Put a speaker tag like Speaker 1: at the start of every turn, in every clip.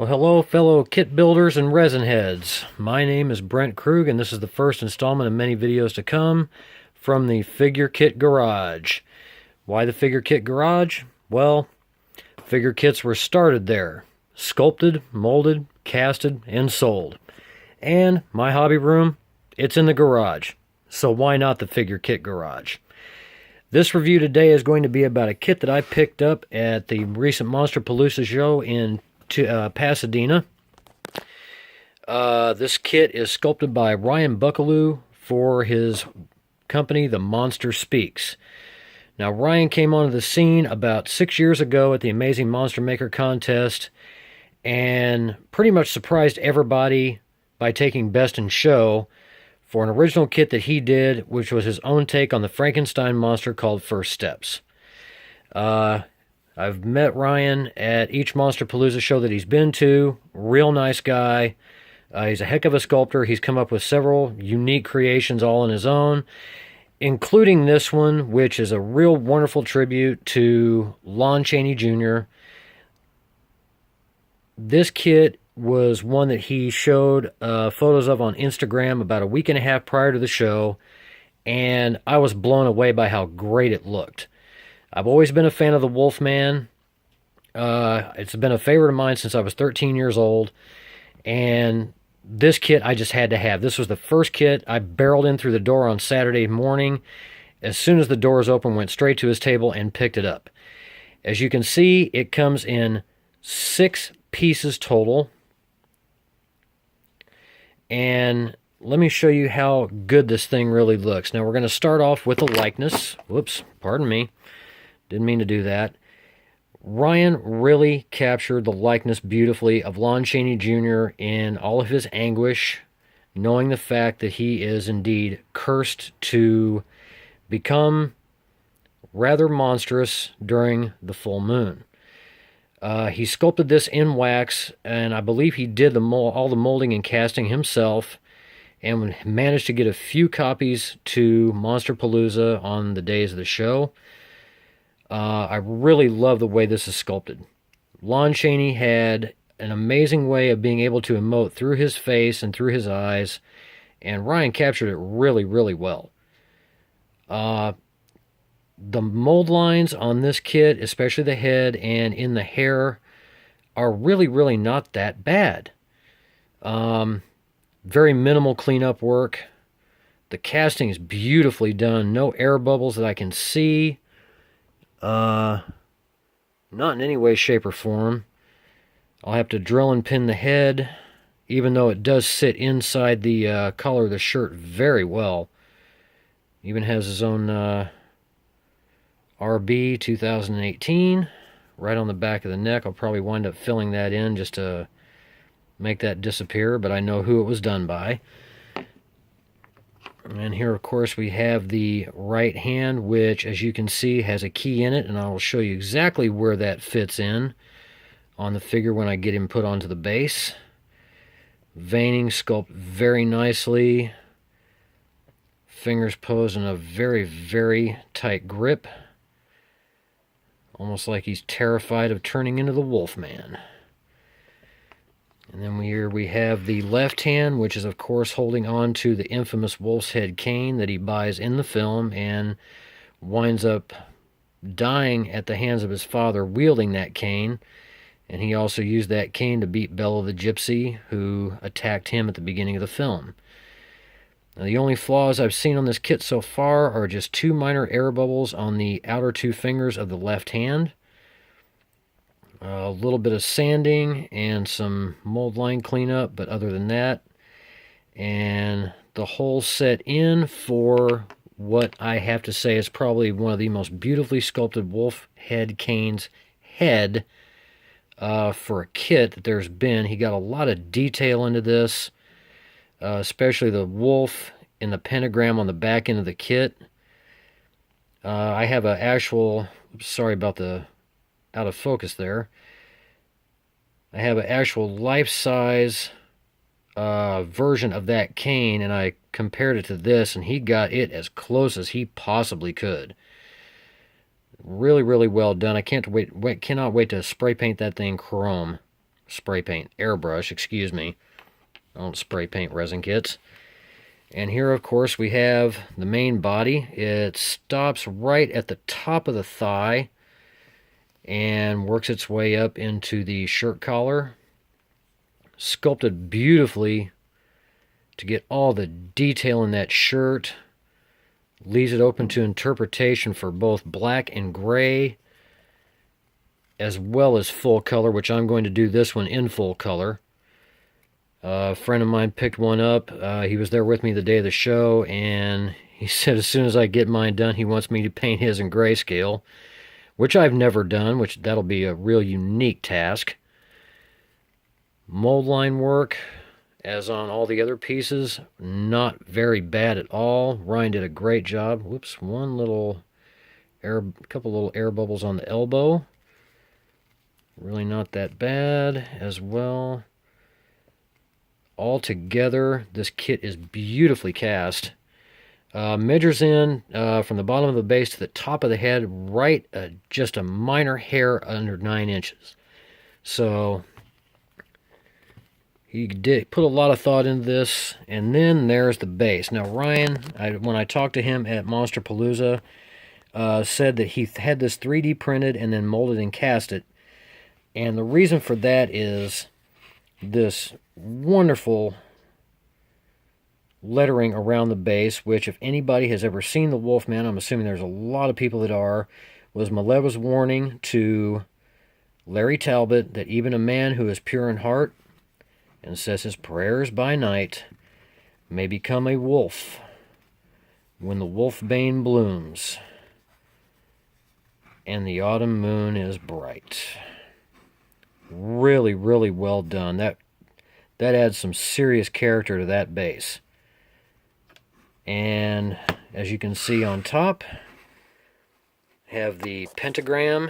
Speaker 1: Well, hello, fellow kit builders and resin heads. My name is Brent Krug, and this is the first installment of many videos to come from the Figure Kit Garage. Why the Figure Kit Garage? Well, figure kits were started there. Sculpted, molded, casted, and sold. And my hobby room, it's in the garage. So why not the Figure Kit Garage? This review today is going to be about a kit that I picked up at the recent Monsterpalooza show in Pasadena. This kit is sculpted by Ryan Buckalew for his company, The Monster Speaks. Now, Ryan came onto the scene about 6 years ago at the Amazing Monster Maker contest and pretty much surprised everybody by taking Best in Show for an original kit that he did, which was his own take on the Frankenstein monster called First Steps. I've met Ryan at each Monsterpalooza show that he's been to. Real nice guy. He's a heck of a sculptor. He's come up with several unique creations all on his own, including this one, which is a real wonderful tribute to Lon Chaney Jr. This kit was one that he showed photos of on Instagram about a week and a half prior to the show, and I was blown away by how great it looked. I've always been a fan of the Wolfman. It's been a favorite of mine since I was 13 years old. And this kit I just had to have. This was the first kit. I barreled in through the door on Saturday morning. As soon as the doors opened, went straight to his table and picked it up. As you can see, it comes in 6 pieces total. And let me show you how good this thing really looks. Now we're going to start off with a likeness. Whoops, pardon me. Didn't mean to do that. Ryan really captured the likeness beautifully of Lon Chaney Jr. in all of his anguish, knowing the fact that he is indeed cursed to become rather monstrous during the full moon. He sculpted this in wax, and I believe he did all the molding and casting himself, and managed to get a few copies to Monsterpalooza on the days of the show. I really love the way this is sculpted. Lon Chaney had an amazing way of being able to emote through his face and through his eyes, and Ryan captured it really, really well. The mold lines on this kit, especially the head and in the hair, are really, really not that bad. Very minimal cleanup work. The casting is beautifully done. No air bubbles that I can see. Not in any way, shape, or form. I'll have to drill and pin the head, even though it does sit inside the collar of the shirt very well. Even has his own RB 2018 right on the back of the neck. I'll probably wind up filling that in just to make that disappear, but I know who it was done by. And here, of course, we have the right hand, which, as you can see, has a key in it, and I will show you exactly where that fits in on the figure when I get him put onto the base. Veining sculpt very nicely. Fingers posed in a very, very tight grip. Almost like he's terrified of turning into the Wolfman. And then here we have the left hand, which is, of course, holding on to the infamous wolf's head cane that he buys in the film and winds up dying at the hands of his father wielding that cane. And he also used that cane to beat Bella the Gypsy, who attacked him at the beginning of the film. Now, the only flaws I've seen on this kit so far are just 2 minor air bubbles on the outer 2 fingers of the left hand. A little bit of sanding and some mold line cleanup, but other than that, and the whole set in for what I have to say is probably one of the most beautifully sculpted wolf head canes head for a kit that there's been. He got a lot of detail into this, especially the wolf in the pentagram on the back end of the kit. I have an actual, sorry about the out of focus there. I have an actual life-size version of that cane, and I compared it to this, and he got it as close as he possibly could. Really, really well done. I cannot wait to spray paint that thing chrome. spray paint, airbrush, excuse me. I don't spray paint resin kits. And here, of course, we have the main body. It stops right at the top of the thigh and works its way up into the shirt collar. Sculpted beautifully to get all the detail in that shirt. Leaves it open to interpretation for both black and gray, as well as full color, which I'm going to do this one in full color. A friend of mine picked one up. He was there with me the day of the show, and he said as soon as I get mine done, he wants me to paint his in grayscale, which I've never done, which that'll be a real unique task. Mold line work, as on all the other pieces, not very bad at all. Ryan did a great job. Whoops, one little air, couple little air bubbles on the elbow. Really not that bad as well. Altogether, this kit is beautifully cast. Measures in from the bottom of the base to the top of the head, right just a minor hair under 9 inches. So he did put a lot of thought into this. And then there's the base. Now Ryan, when I talked to him at Monsterpalooza, said that he had this 3D printed and then molded and cast it. And the reason for that is this wonderful lettering around the base, which if anybody has ever seen the Wolfman, I'm assuming there's a lot of people that are, was Maleva's warning to Larry Talbot that even a man who is pure in heart and says his prayers by night may become a wolf when the wolfbane blooms and the autumn moon is bright. Really, really well done. That adds some serious character to that base. And as you can see on top, have the pentagram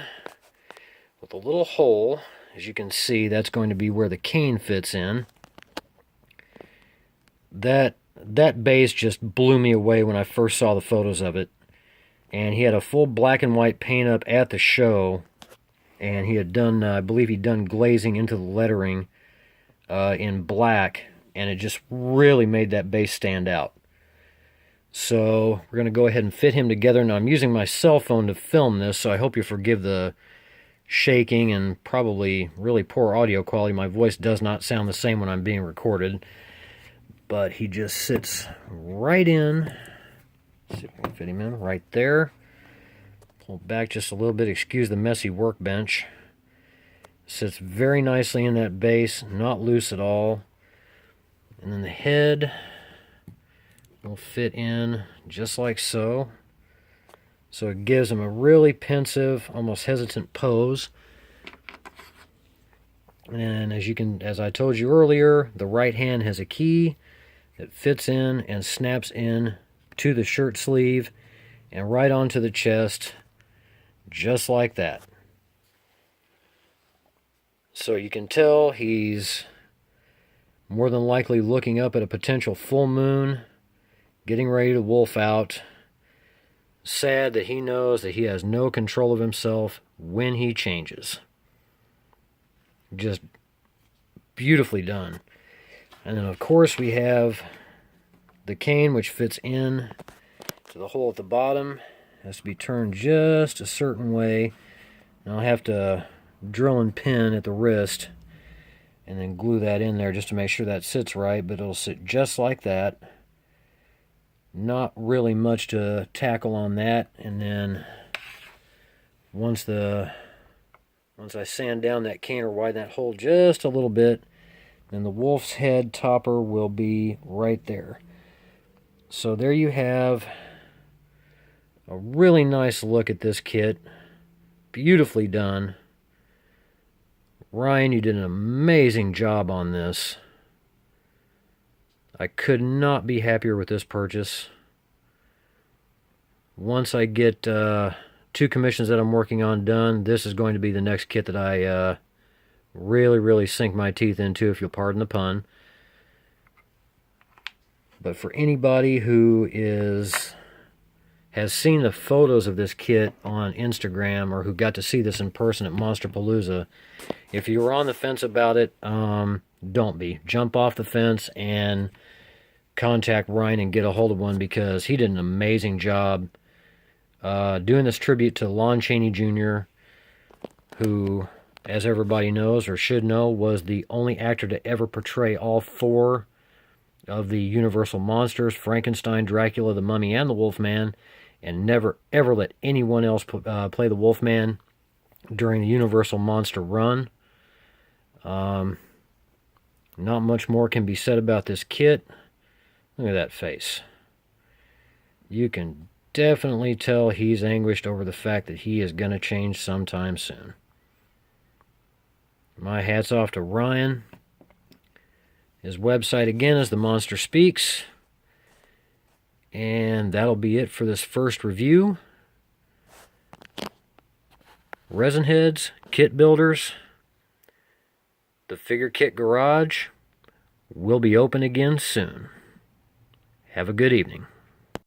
Speaker 1: with a little hole. As you can see, that's going to be where the cane fits in. That base just blew me away when I first saw the photos of it. And he had a full black and white paint up at the show. And he had done, I believe he'd done glazing into the lettering in black. And it just really made that base stand out. So we're going to go ahead and fit him together. Now I'm using my cell phone to film this, so I hope you forgive the shaking and probably really poor audio quality. My voice does not sound the same when I'm being recorded. But he just sits right in. Let's see if we can fit him in right there. Pull back just a little bit. Excuse the messy workbench. Sits very nicely in that base, not loose at all. And then the head will fit in just like so. So it gives him a really pensive, almost hesitant pose. And as I told you earlier, the right hand has a key that fits in and snaps in to the shirt sleeve and right onto the chest, just like that. So you can tell he's more than likely looking up at a potential full moon, getting ready to wolf out. Sad that he knows that he has no control of himself when he changes. Just beautifully done. And then of course we have the cane, which fits in to the hole at the bottom. Has to be turned just a certain way. And I'll have to drill and pin at the wrist and then glue that in there just to make sure that sits right, but it'll sit just like that. Not really much to tackle on that. And then once I sand down that cane or widen that hole just a little bit, then the wolf's head topper will be right there. So there you have a really nice look at this kit. Beautifully done. Ryan, you did an amazing job on this. I could not be happier with this purchase. Once I get 2 commissions that I'm working on done, this is going to be the next kit that I really, really sink my teeth into, if you'll pardon the pun. But for anybody who is has seen the photos of this kit on Instagram, or who got to see this in person at Monsterpalooza, if you were on the fence about it, don't be. Jump off the fence and contact Ryan and get a hold of one, because he did an amazing job doing this tribute to Lon Chaney Jr., who, as everybody knows or should know, was the only actor to ever portray all 4 of the Universal monsters: Frankenstein, Dracula, the Mummy, and the Wolfman, and never ever let anyone else play the Wolfman during the Universal monster run. Not much more can be said about this kit. Look at that face. You can definitely tell he's anguished over the fact that he is going to change sometime soon. My hat's off to Ryan. His website again is The Monster Speaks. And that'll be it for this first review. Resin heads, kit builders, the Figure Kit Garage will be open again soon. Have a good evening.